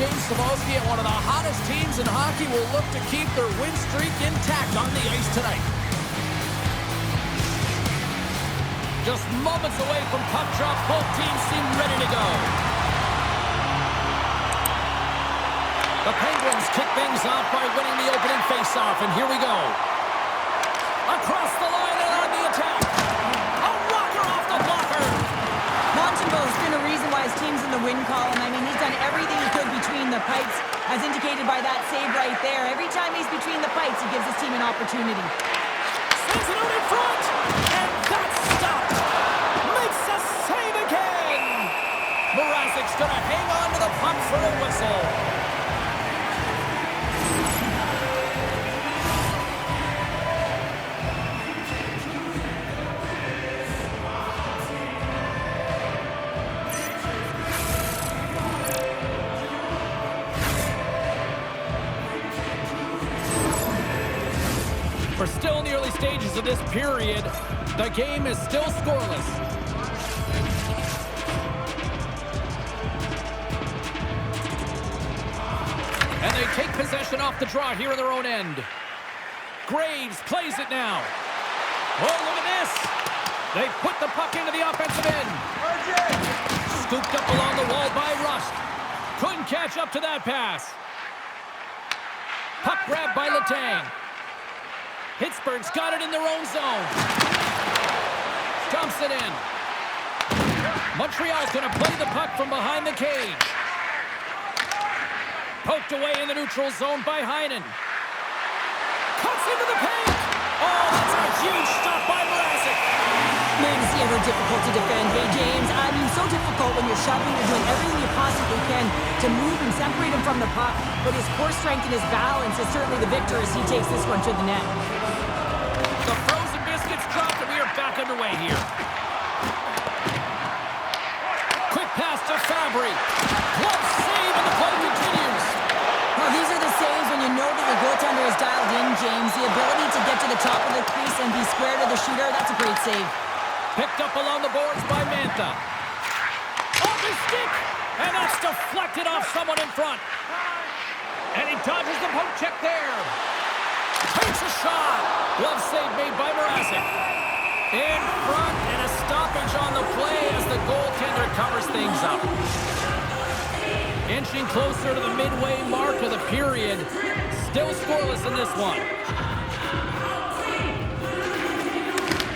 James Cybulski, and one of the hottest teams in hockey will look to keep their win streak intact on the ice tonight. Just moments away from puck drop, both teams seem ready to go. The Penguins kick things off by winning the opening faceoff, and here we go. Across the line and on the attack. A rocker off the blocker. Montembeault's been a reason why his team's in the win column. I mean, he's done everything he could between the pipes, as indicated by that save right there. Every time he's between the pipes, he gives his team an opportunity. Sends it out in front, and that's stopped. Makes a save again. Mrazek's going to hang on to the puck for a whistle. We're still in the early stages of this period. The game is still scoreless. And they take possession off the draw here in their own end. Graves plays it now. Oh, look at this. They put the puck into the offensive end. Scooped up along the wall by Rust. Couldn't catch up to that pass. Puck grab by Letang. Pittsburgh's got it in their own zone. Dumps it in. Montreal's going to play the puck from behind the cage. Poked away in the neutral zone by Heinen. Cuts into the paint. Oh, that's a huge stop by Mrazek. Man, is he ever difficult to defend. Hey, James, I mean, so difficult when you're shoving, you're doing everything you possibly can to move and separate him from the puck. But his core strength and his balance is certainly the victor as he takes this one to the net. The frozen biscuits dropped, and we are back underway here. Quick pass to Fabry. Close save, and the play continues. Well, these are the saves when you know that your goaltender is dialed in, James. The ability to get to the top of the crease and be square to the shooter, that's a great save. Picked up along the boards by Mantha. Off his stick, and that's deflected off someone in front. And he dodges the poke check there. Takes a shot. Glove save made by Mrazek. In front, and a stoppage on the play as the goaltender covers things up. Inching closer to the midway mark of the period. Still scoreless in this one.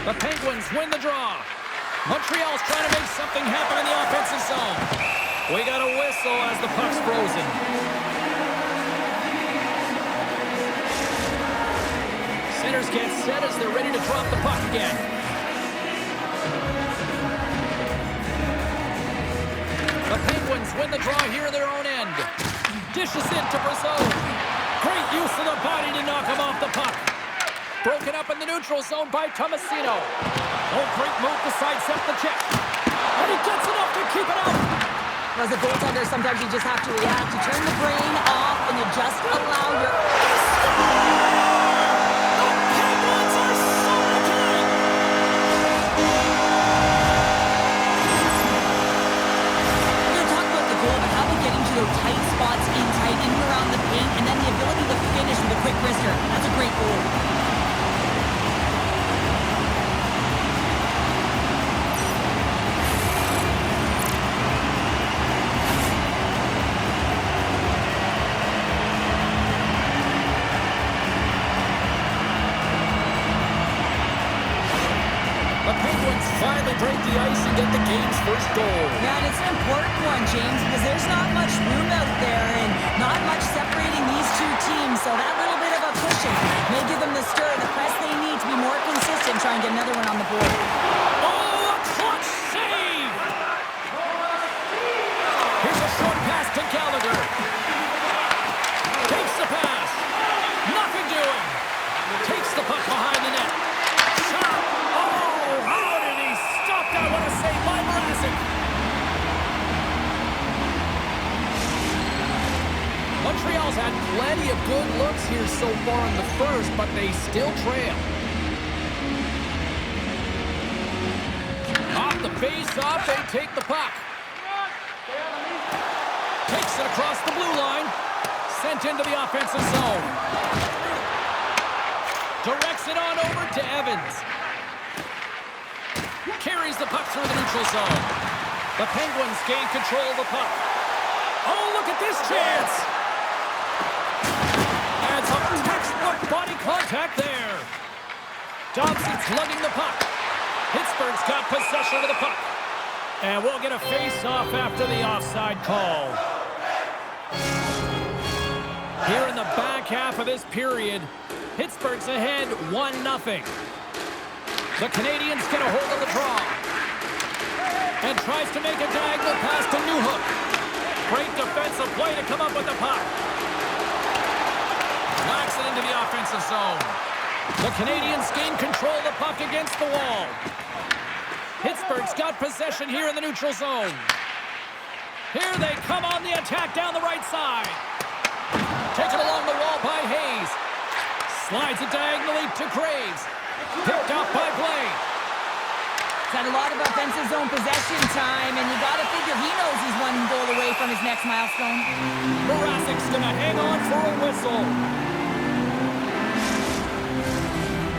The Penguins win the draw. Montreal's trying to make something happen in the offensive zone. We got a whistle as the puck's frozen. Centers get set as they're ready to drop the puck again. The Penguins win the draw here in their own end. Dishes in to Brazeau. Great use of the body to knock him off the puck. Broken up in the neutral zone by Tomasino. Oh, great move to sidestep the check. And he gets enough to keep it out. As a goaltender, sometimes you just have to react. You turn the brain off and you just allow your... The Penguins are surging! We're going to talk about the goal, but how about getting to those tight spots in and around the paint, and then the ability to finish with a quick wrister. That's a great goal. Finally break the ice and get the game's first goal. Yeah, and it's an important one, James, because there's not much room out there and not much separating these two teams, so that little bit of a cushion may give them the stir, the press they need to be more consistent, try and get another one on the board. Oh, a clutch save! Here's a short pass to Gallagher. Takes the pass. Nothing doing. Takes the puck behind the net. Shot. I want to say by Mrazek. Montreal's had plenty of good looks here so far in the first, but they still trail. Off the face-off, they take the puck. Takes Works it across the blue line. Sent into the offensive zone. Directs it on over to Evans. Carries the puck through the neutral zone. The Penguins gain control of the puck. Oh, look at this chance! And some textbook body contact there. Dobson's lugging the puck. Pittsburgh's got possession of the puck. And we'll get a face-off after the offside call. Here in the back half of this period, Pittsburgh's ahead 1-0. The Canadiens get a hold of the draw. And tries to make a diagonal pass to Newhook. Great defensive play to come up with the puck. Knocks it into the offensive zone. The Canadiens gain control of the puck against the wall. Pittsburgh's got possession here in the neutral zone. Here they come on the attack down the right side. Taken along the wall by Hayes. Slides it diagonally to Graves. Picked off by Blake. He's had a lot of offensive zone possession time, and you got to figure he knows he's one goal away from his next milestone. Mrazek's going to hang on for a whistle.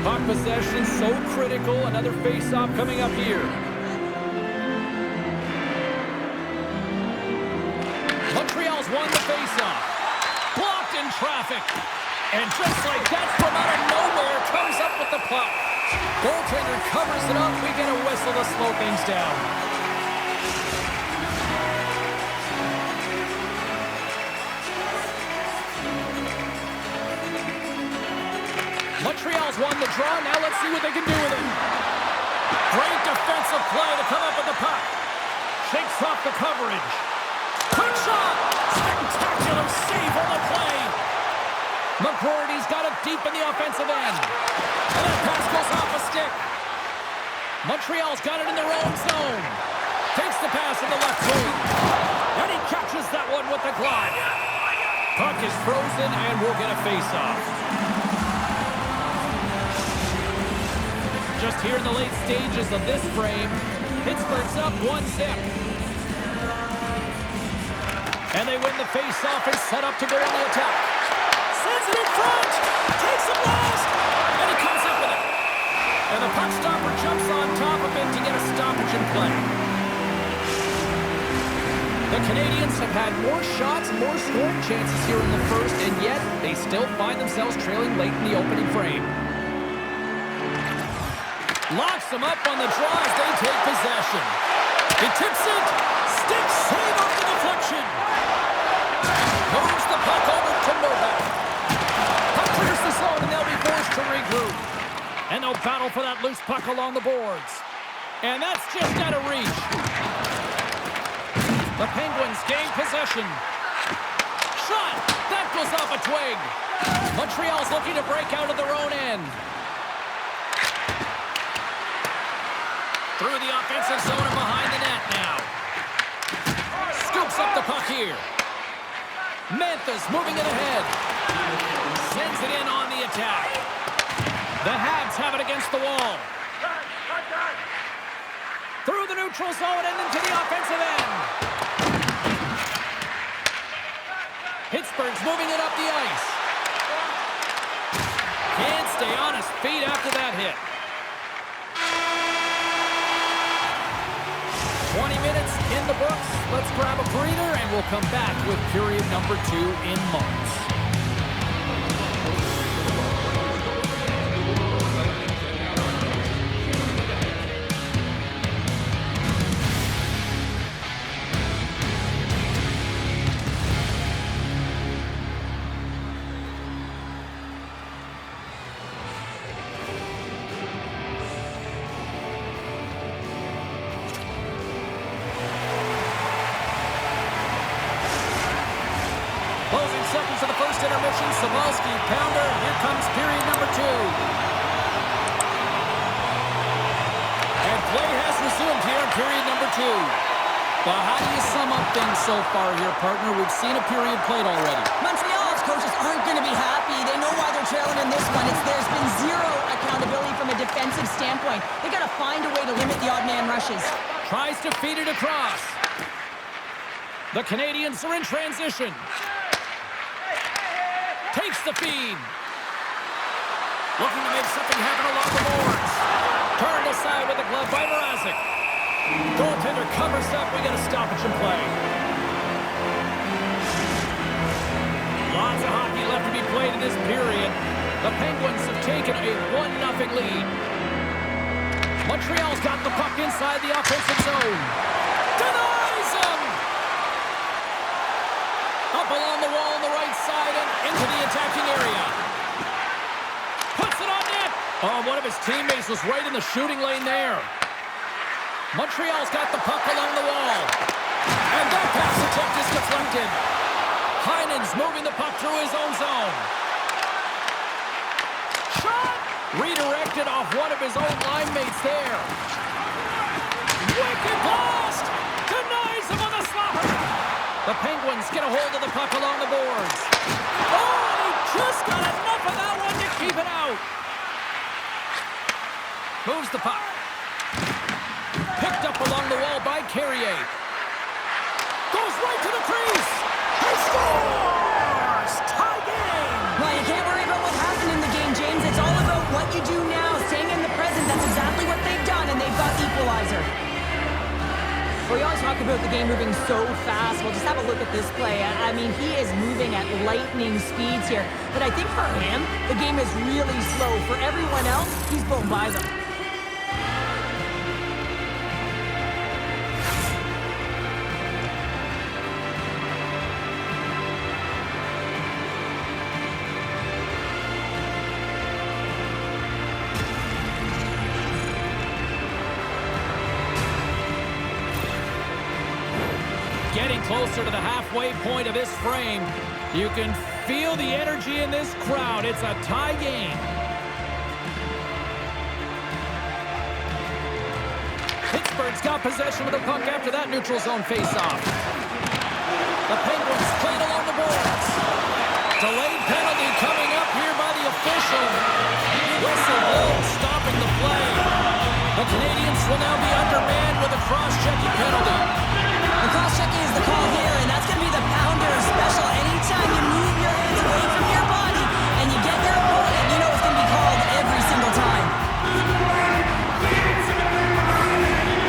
Puck possession so critical. Another face-off coming up here. Montreal's won the face-off. Blocked in traffic. And just like that, from out of nowhere, comes up with the puck. Goaltender covers it up. We get a whistle to slow things down. Montreal's won the draw. Now let's see what they can do with it. Great defensive play to come up with the puck. Shakes off the coverage. Quick shot! Spectacular save on the play. McGroarty's got it deep in the offensive end. And that pass goes off a stick. Montreal's got it in their own zone. Takes the pass in the left wing. And he catches that one with the glove. Puck is frozen and we'll get a face-off. Just here in the late stages of this frame, Pittsburgh's up 1-0. And they win the face-off and set up to go on the attack. Sends it in front, takes a blast, and he comes up with it. And the puck stopper jumps on top of it to get a stoppage in play. The Canadiens have had more shots, more scoring chances here in the first, and yet they still find themselves trailing late in the opening frame. Locks them up on the draw as they take possession. He tips it, stick save off the deflection. Moves the puck over to Noel. Puck clears the zone and they'll be forced to regroup. And they'll battle for that loose puck along the boards. And that's just out of reach. The Penguins gain possession. Shot! That goes off a twig. Montreal's looking to break out of their own end. Through the offensive zone and behind the net now. Scoops up the puck here. Mantha's moving it ahead. Sends it in on the attack. The Habs have it against the wall. Through the neutral zone and into the offensive end. Pittsburgh's moving it up the ice. Can't stay on his feet after that hit. 20 minutes in the books. Let's grab a breather and we'll come back with period number 2 in moments. Closing seconds of the first intermission. Sabalski, pounder. Here comes period number 2. And play has resumed here in period number 2. Well, how do you sum up things so far here, partner? We've seen a period played already. Montreal's coaches aren't going to be happy. They know why they're trailing in this one. There's been zero accountability from a defensive standpoint. They got to find a way to limit the odd man rushes. Tries to feed it across. The Canadiens are in transition. Takes the feed. Looking to make something happen along the boards. Turned aside with the glove by Mrazek. Goaltender covers up. We got a stoppage in play. Lots of hockey left to be played in this period. The Penguins have taken a 1-0 lead. Montreal's got the puck inside the offensive zone. Denies him! Up along the wall on the right side and into the attacking area. Puts it on net! Oh, one of his teammates was right in the shooting lane there. Montreal's got the puck along the wall. And that pass attempt is deflected. Heinen's moving the puck through his own zone. Shot! Redirected off one of his own line mates there. Wicked blast! Denies him on the slapper. The Penguins get a hold of the puck along the boards. Oh, and he just got enough of that one to keep it out. Moves the puck. Picked up along the wall by Carrier. Goes right to the crease. He scores! Tie game! Well, you can't worry about what happened in the game, James. It's all about what you do now, staying in the present. That's exactly what they've done, and they've got the equalizer. We always talk about the game moving so fast. Well, just have a look at this play. I mean, he is moving at lightning speeds here. But I think for him, the game is really slow. For everyone else, he's blown by them. Getting closer to the halfway point of this frame. You can feel the energy in this crowd. It's a tie game. Pittsburgh's got possession of the puck after that neutral zone faceoff. The Penguins played along the boards. Delayed penalty coming up here by the official. Whistle blows, stopping the play. The Canadiens will now be undermanned with a cross-checking penalty. The cross-checking is the call here, and that's going to be the pounder special. Anytime you move your hands away from your body and you get your opponent, you know it's going to be called every single time.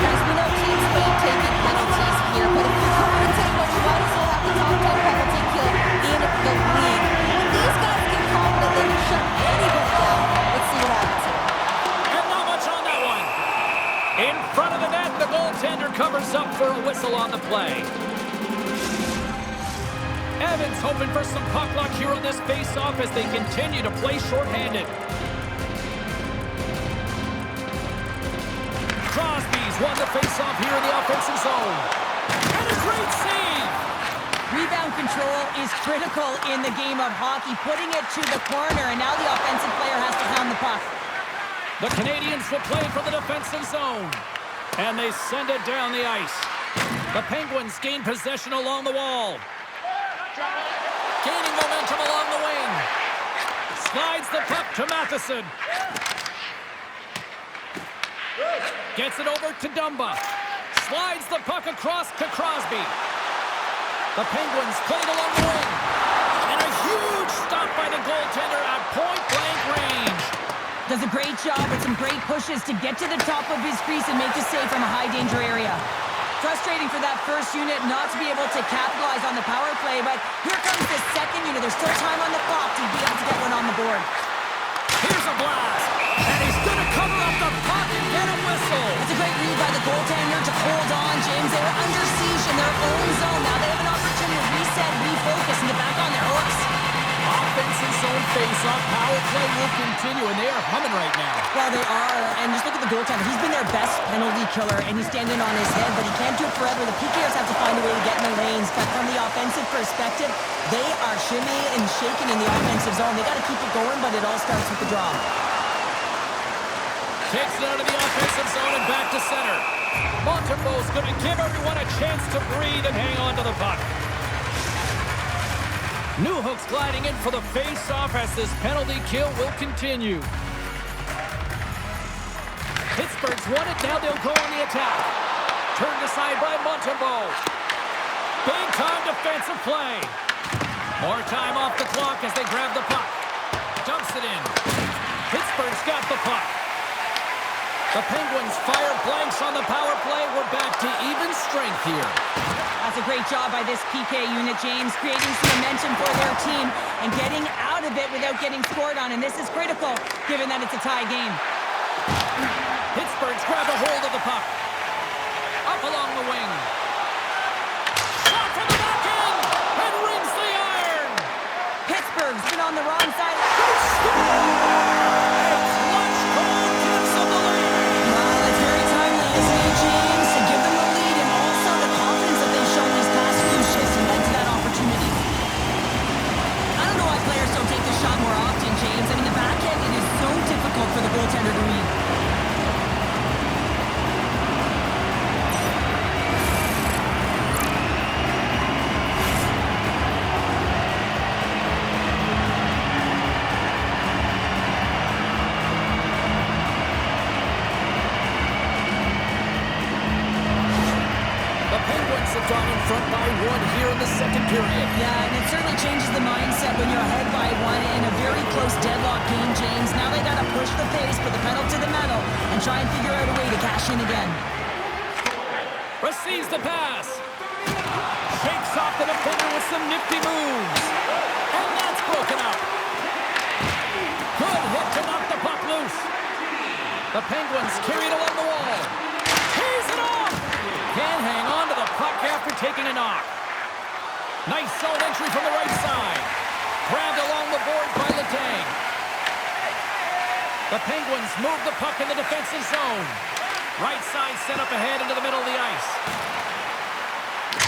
Guys, we know teams hate taking penalties here, but if you're going to take one, you might as well have the top 10 penalty kill in the league. When these guys get confident, they can shut anybody down. Let's see what happens here. And not much on that one. In front of the net, the goaltender covers up for a whistle on the play. Evans hoping for some puck luck here on this face-off as they continue to play shorthanded. Crosby's won the face-off here in the offensive zone. And a great save! Rebound control is critical in the game of hockey, putting it to the corner, and now the offensive player has to hound the puck. The Canadiens will play from the defensive zone. And they send it down the ice. The Penguins gain possession along the wall. Gaining momentum along the wing. Slides the puck to Matheson. Gets it over to Dumba. Slides the puck across to Crosby. The Penguins played along the wing. And a huge stop by the goaltender at point-blank range. Does a great job with some great pushes to get to the top of his crease and make the save from a high-danger area. Frustrating for that first unit not to be able to capitalize on the power play, but here comes the second unit. There's still time on the clock to be able to get one on the board. Here's a blast, and he's going to cover up the puck and get a whistle. It's a great read by the goaltender to hold on, James. They were under siege in their own zone. Now they have an opportunity to reset, refocus, and get back on their horse. Offensive zone face-off, power play will continue, and they are humming right now. Well, they are, and just look at the goaltender. He's been their best penalty killer, and he's standing on his head, but he can't do it forever. The PKers have to find a way to get in the lanes, but from the offensive perspective, they are shimmying and shaking in the offensive zone. They got to keep it going, but it all starts with the draw. Takes it out of the offensive zone and back to center. Montembeault's going to give everyone a chance to breathe and hang on to the puck. Newhook's gliding in for the face-off as this penalty kill will continue. Pittsburgh's won it. Now they'll go on the attack. Turned aside by Montembeault. Big-time defensive play. More time off the clock as they grab the puck. Dumps it in. Pittsburgh's got the puck. The Penguins fire blanks on the power play. We're back to even strength here. That's a great job by this PK unit, James, creating some momentum for their team and getting out of it without getting scored on. And this is critical, given that it's a tie game. Pittsburgh's grabbed a hold of the puck. Up along the wing. Shot from the back end and rings the iron. Pittsburgh's been on the wrong side. Lunch cold gives them the lead. Well, it's very timely, isn't it, James, to give them the lead and also the confidence that they've shown these past few shifts and led to that opportunity. I don't know why players don't take the shot more often, James. I mean, the back end, it is so difficult for the goaltender to read. Gone in front by one here in the second period. Yeah, and it certainly changes the mindset when you're ahead by one in a very close deadlock game, James. Now they got to push the pace, put the pedal to the metal, and try and figure out a way to cash in again. Receives the pass. Shakes off the defender with some nifty moves. And that's broken up. Good hit to knock the puck loose. The Penguins carry it along the wall. Tees it off. Can't hang on to the puck after taking a knock. Nice zone entry from the right side. Grabbed along the boards by Letang. The Penguins move the puck in the defensive zone. Right side set up ahead into the middle of the ice.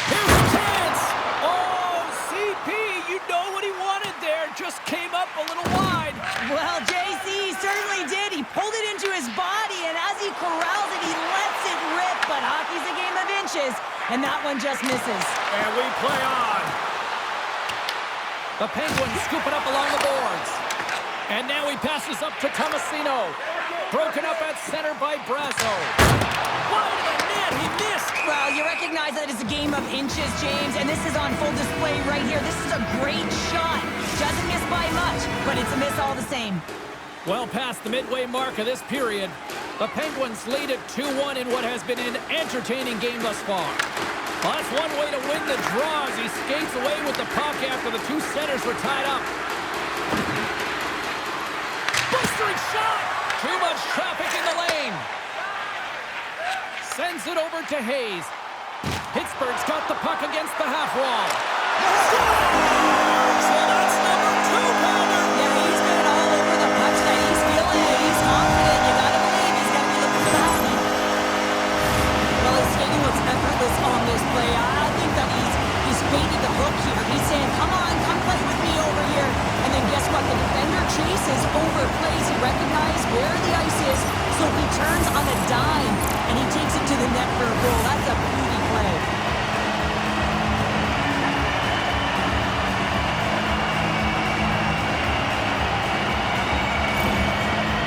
Here's a chance. Oh, CP, you know what he wanted there. Just came up a little wide. Well, JC certainly did. He pulled it into his body, and as he corrals it, he lets it rip. But hockey's a game of inches, and that one just misses. And we play on. The Penguins scoop it up along the boards. And now he passes up to Tomasino. Broken up at center by Brazo. Wide of the net, he missed. Well, you recognize that it's a game of inches, James, and this is on full display right here. This is a great shot. Doesn't miss by much, but it's a miss all the same. Well past the midway mark of this period, the Penguins lead at 2-1 in what has been an entertaining game thus far. Well, that's one way to win the draw as he skates away with the puck after the two centers were tied up. Blistering shot! Too much traffic in the lane. Sends it over to Hayes. Pittsburgh's got the puck against the half wall. So that's number 2, Palmer. Yeah, he's been all over the puck tonight. He's feeling it. He's confident. You gotta believe he's gonna be looking for the happy. Well, his skating looks effortless on this play. I think that he's baited the hook here. He's saying, come on, come play with me over here. And then guess what? The defender chases, overplays. He recognizes where the ice is, so he turns on a dime, and he takes it to the net for a goal. That's a beauty play.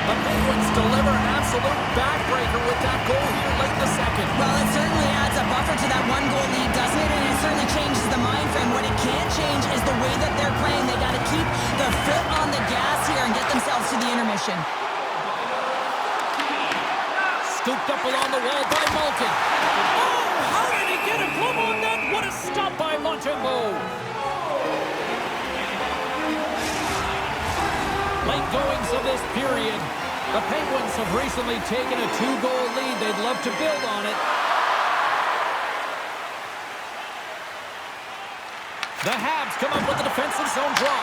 The Penguins deliver an absolute backbreaker with that goal here late in the second. Well, it certainly adds a buffer to that one-goal lead, doesn't it? And it certainly changes the mind frame. What it can't change is the way that they're playing. They got to keep the foot on the gas here and get themselves to the intermission. Scooped up along the wall by Malkin. Oh, how did he get a glove on that? What a stop by Montembeault. Late goings of this period. The Penguins have recently taken a 2-goal lead. They'd love to build on it. The Habs come up with the defensive zone draw.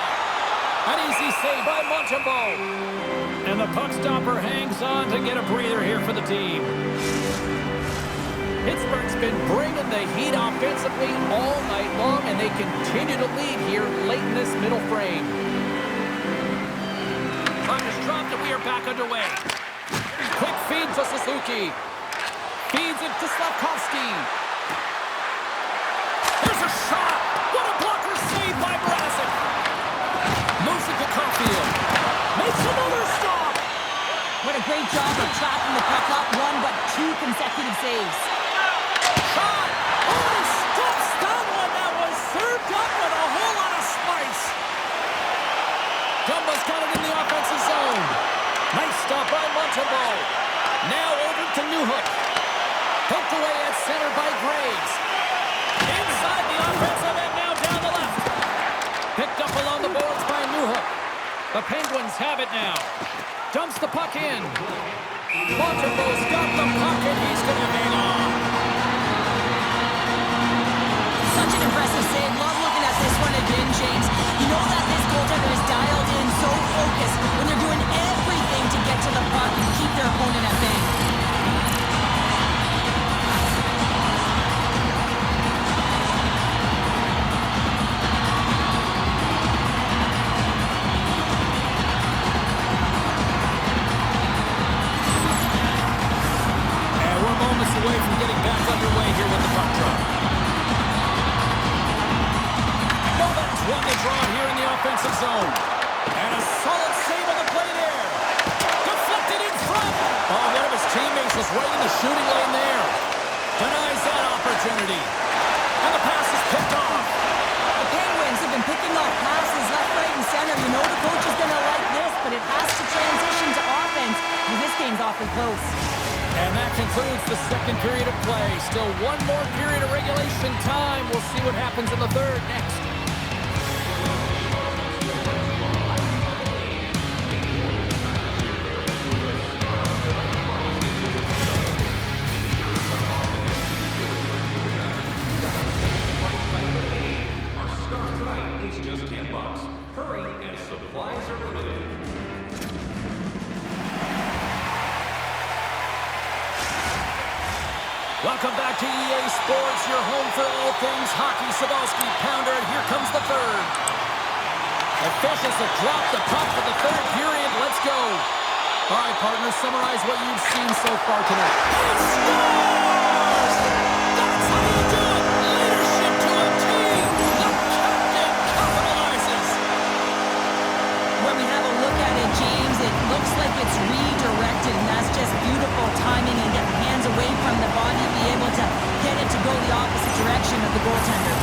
An easy save by Montembeault. And the puck stopper hangs on to get a breather here for the team. Pittsburgh's been bringing the heat offensively all night long, and they continue to lead here late in this middle frame. Puck is dropped, and we are back underway. Quick feed to Suzuki. Feeds it to Slavkovsky. There's a shot. What a blocker save by Mrazek. Moves it to Caufield. Makes another stop. What a great job of tracking the puck up. One, but two consecutive saves. Shot. Oh, he stops that one. That to Newhook. Poked away at center by Graves. Inside the offensive end, now down the left. Picked up along the boards by Newhook. The Penguins have it now. Dumps the puck in. Montembeault's got the puck, and he's going to hang on. Such an impressive save. Love looking at this one again, James. You know that this goaltender is dialed in, so focused when they're doing everything to get to the puck and keep their opponent at bay. And we're moments away from getting back underway here with the puck drop. Won the draw here in the offensive zone. And a solid save on the play there. Deflected in front. Oh, one of his teammates was right in the shooting lane there. Denies that opportunity. And the pass is picked off. The Penguins have been picking off passes left, right, and center. You know the coach is going to like this, but it has to transition to offense. And this game's awfully close. And that concludes the second period of play. Still one more period of regulation time. We'll see what happens in the third next. Welcome back to EA Sports, your home for all things hockey. Sabalski, Pounder, and here comes the third. Officials have dropped the puck for the third period. Let's go. All right, partners, summarize what you've seen so far tonight. He scores! That's how you do it! Leadership to a team! The captain capitalizes! When we have a look at it, James, it looks like it's redirected, and that's just beautiful timing and get the hands away from the body, be able to get it to go the opposite direction of the goaltender.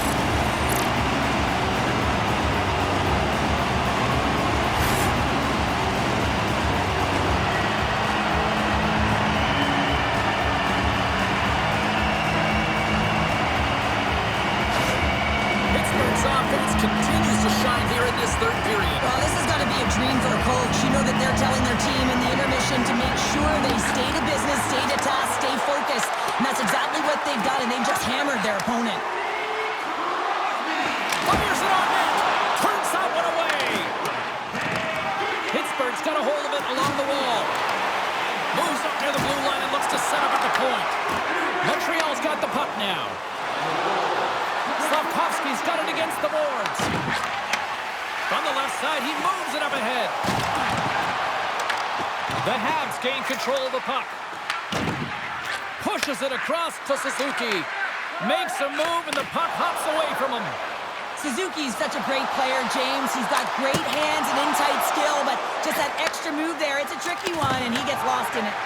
Pittsburgh's offense continues to shine here in this third period. Well, this has got to be a dream for a coach. You know that they're telling their team in the intermission to make sure they stay to business, stay to task, stay focused. And that's exactly what they've done, and they've just hammered their opponent. Fires it on net. Turns that one away. Pittsburgh's got a hold of it along the wall. Moves up near the blue line and looks to set up at the point. Montreal's got the puck now. Slavkovsky's got it against the boards. From the left side, he moves it up ahead. The Habs gain control of the puck. Pushes it across to Suzuki. Makes a move, and the puck hops away from him. Suzuki's such a great player, James. He's got great hands and in-tight skill, but just that extra move there, it's a tricky one, and he gets lost in it.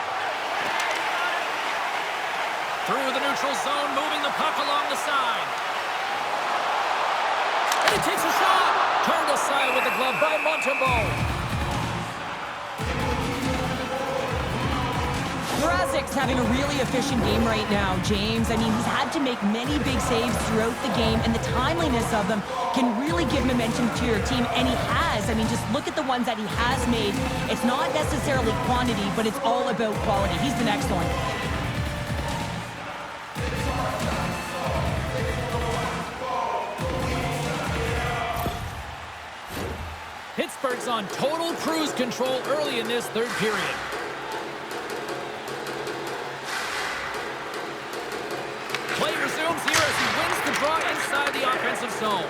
Through the neutral zone, moving the puck along the side. And he takes a shot. Turned aside with the glove by Montembeault. Mrazek's having a really efficient game right now, James. I mean, he's had to make many big saves throughout the game, and the timeliness of them can really give momentum to your team, and he has. I mean, just look at the ones that he has made. It's not necessarily quantity, but it's all about quality. He's been excellent. Pittsburgh's on total cruise control early in this third period. Play resumes here as he wins the draw inside the offensive zone.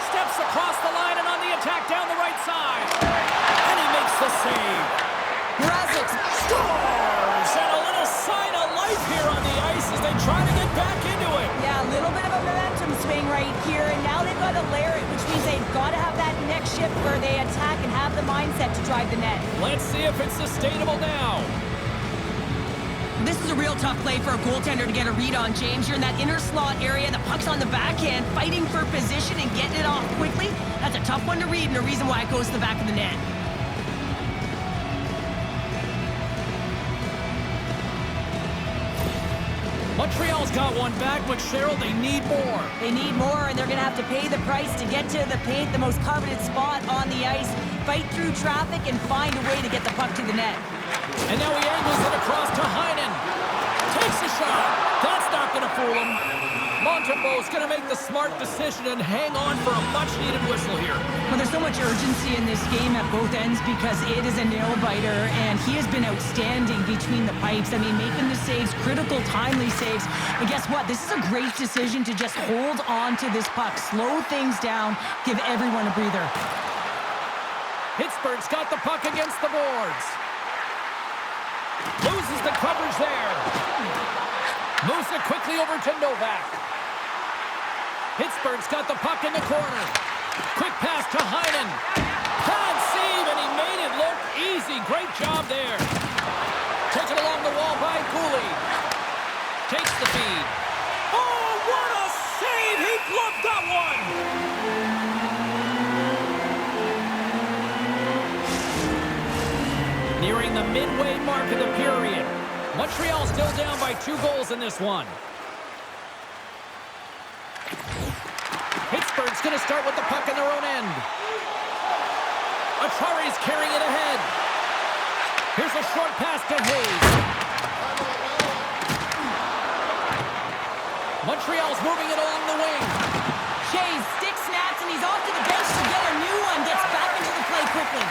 Steps across the line and on the attack down the right side. And he makes the save. Mrazek Scores! And a little sign of life here on the ice as they try to get back into it. Yeah, a little bit of a momentum swing right here, and now they've got to layer it, which means they've got to have that next shift where they attack and have the mindset to drive the net. Let's see if it's sustainable now. This is a real tough play for a goaltender to get a read on, James. You're in that inner slot area, the puck's on the backhand, fighting for position and getting it off quickly. That's a tough one to read, and a reason why it goes to the back of the net. Montreal's got one back, but Cheryl, they need more. They need more, and they're going to have to pay the price to get to the paint, the most coveted spot on the ice, fight through traffic, and find a way to get the puck to the net. And now he angles it across to Heinen. Takes a shot. That's not going to fool him. Montembeault's going to make the smart decision and hang on for a much-needed whistle here. Well, there's so much urgency in this game at both ends because it is a nail-biter, and he has been outstanding between the pipes. I mean, making the saves, critical, timely saves. And guess what? This is a great decision to just hold on to this puck, slow things down, give everyone a breather. Pittsburgh's got the puck against the boards. Loses the coverage there. Moves it quickly over to Novak. Pittsburgh's got the puck in the corner. Quick pass to Heinen. Bad save, and he made it look easy. Great job there. Taken along the wall by Cooley. Takes the feed. Oh, what a save! He gloved that one! Nearing the midway mark of the period. Montreal still down by 2 goals in this one. Pittsburgh's going to start with the puck in their own end. Acciari's carrying it ahead. Here's a short pass to Hayes. Montreal's moving it along the wing. Hayes stick snaps, and he's off to the bench to get a new one. Gets back into the play quickly.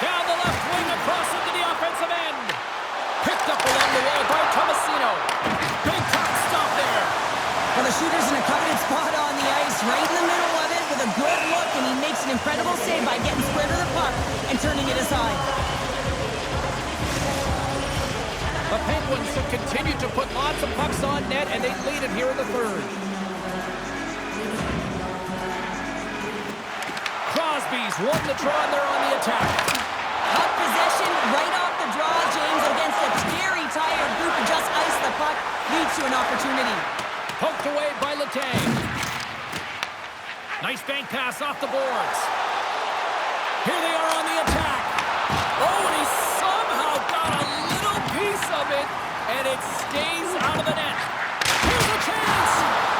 Down the left wing across into the offensive end. Picked up along the wall by Tomasino. Big time stop there. Well, the shooter's in a coveted spot on the ice, right in the middle of it with a good look, and he makes an incredible save by getting square to the puck and turning it aside. The Penguins have continued to put lots of pucks on net, and they lead it here in the third. Crosby's won the draw, and they're on the attack. Puck possession right off the draw, James, against a very tired group, and just ice the puck leads to an opportunity. Poked away by Letang. Nice bank pass off the boards. Here they are on the attack. Oh, and he somehow got a little piece of it, and it stays out of the net. Here's a chance,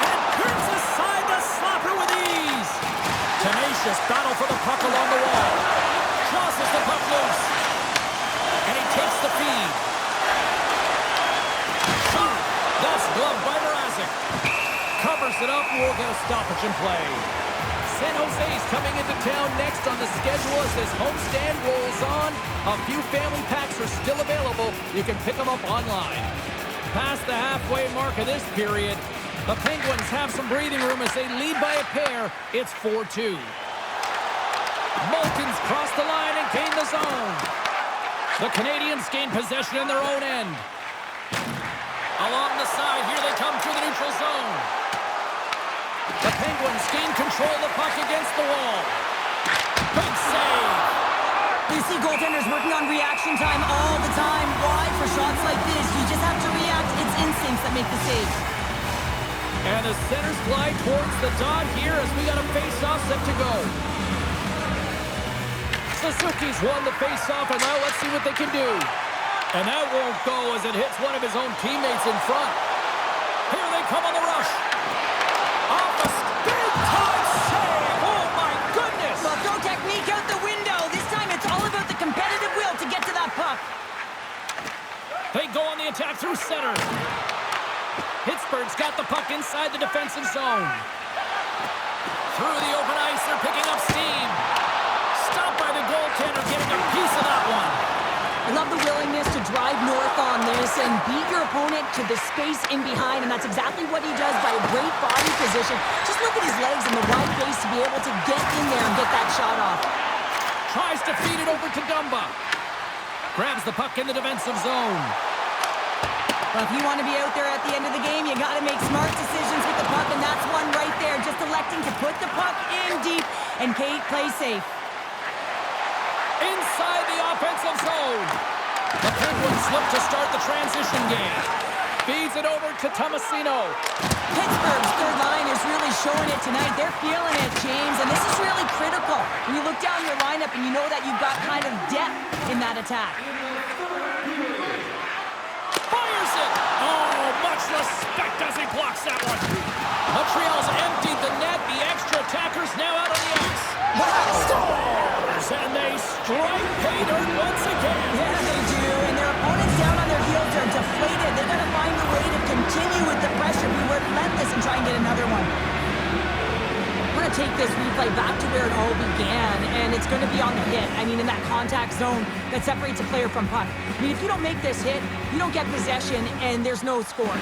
and Pierce aside the slapper with ease. Tenacious battle for the puck along the wall. Crosses the puck loose, and he takes the feed. Shot. That's gloved by Mrazek. Covers it up, and we'll get a stoppage in play. San Jose's coming into town next on the schedule as this homestand rolls on. A few family packs are still available. You can pick them up online. Past the halfway mark of this period, the Penguins have some breathing room as they lead by a pair. It's 4-2. Malkin's crossed the line and gained the zone. The Canadiens gain possession in their own end. Along the side, here they come through the neutral zone. The Penguins gain control of the puck against the wall. Big save. You see goaltenders working on reaction time all the time. Why? For shots like this, you just have to react. It's instincts that make the save. And the centers fly towards the dot here as we got a face-off set to go. Suzuki's won the face-off, and now let's see what they can do. And that won't go as it hits one of his own teammates in front. Here they come on the rush. Off a big-time save. Oh, my goodness. Well, throw technique out the window. This time it's all about the competitive will to get to that puck. They go on the attack through center. Pittsburgh's got the puck inside the defensive zone. Through the open ice, they're picking up steam. Stopped by the goaltender, getting a piece of that one. I love the willingness to drive north on this and beat your opponent to the space in behind, and that's exactly what he does by a great body position. Just look at his legs and the wide base to be able to get in there and get that shot off. Tries to feed it over to Dumba. Grabs the puck in the defensive zone. Well, if you want to be out there at the end of the game, you got to make smart decisions with the puck, and that's one right there, just electing to put the puck in deep and play safe. Inside the offensive zone. The Penguins slip to start the transition game. Feeds it over to Tomasino. Pittsburgh's third line is really showing it tonight. They're feeling it, James, and this is really critical. When you look down your lineup and you know that you've got kind of depth in that attack. Fires it. Oh, strike pay dirt once again. Yeah, they do. And their opponents down on their heels are deflated. They're going to find a way to continue with the pressure, be relentless, and try and get another one. I'm going to take this replay back to where it all began, and it's going to be on the hit. I mean, in that contact zone that separates a player from puck. I mean, if you don't make this hit, you don't get possession, and there's no score.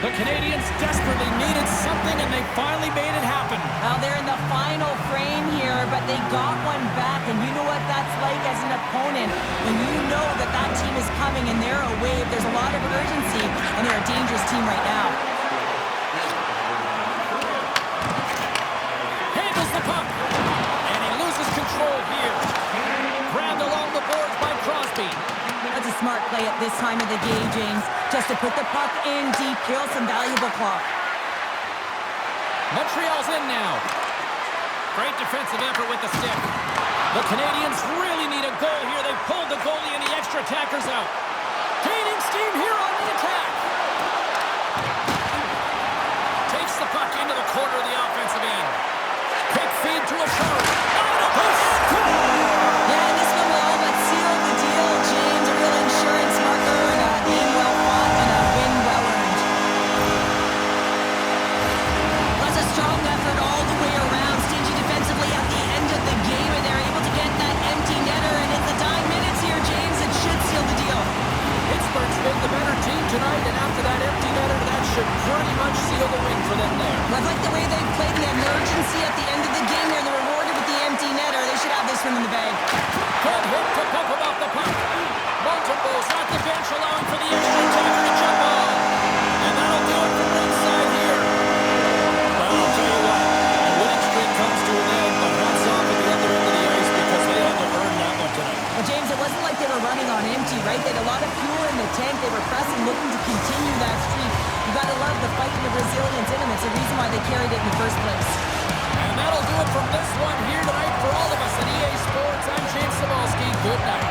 The Canadiens desperately needed something, and they finally made it happen. Well, they're in the final frame here, but they got one back, and you know what that's like as an opponent. When you know that that team is coming and they're a wave, there's a lot of urgency, and they're a dangerous team right now. Handles the puck, and he loses control here. Grabbed along the boards by Crosby. That's a smart play at this time of the game, James. Just to put the puck in deep, kill some valuable clock. Montreal's in now. Great defensive effort with the stick. The Canadiens really need a goal here. They pulled the goalie and the extra attackers out. Gaining steam here on the attack. Takes the puck into the corner of the offensive end. Quick feed to a shot. Yeah, this one will all but seal the deal, James. A real insurance marker and a game well fought and a win well earned. Was a strong effort all the way around. Stingy defensively at the end of the game, and they're able to get that empty netter. And in the dying minutes here, James, it should seal the deal. Pittsburgh's been the better team tonight, and after that empty netter, that should pretty much seal the win for them there. I like the way they played the emergency at the end of the game here. They're rewarded with the empty netter. They should have this one in the bag. Good hit to pump him off the puck. Montembeault's at the bench, allowing for the extra attacker to jump on. And that'll do it from ringside here. Well, I'll tell you what, the winning streak comes to an end, but hats off at the other end of the ice because they had to earn that one tonight. Well, James, it wasn't like they were running on empty, right? They had a lot of fuel in the tank. They were pressing, looking to continue that streak. You got to love the fight and the resilience in them. It's the reason why they carried it in the first place. And that'll do it from this one here tonight for all of us at EA Sports. I'm James Cebulski. Good night.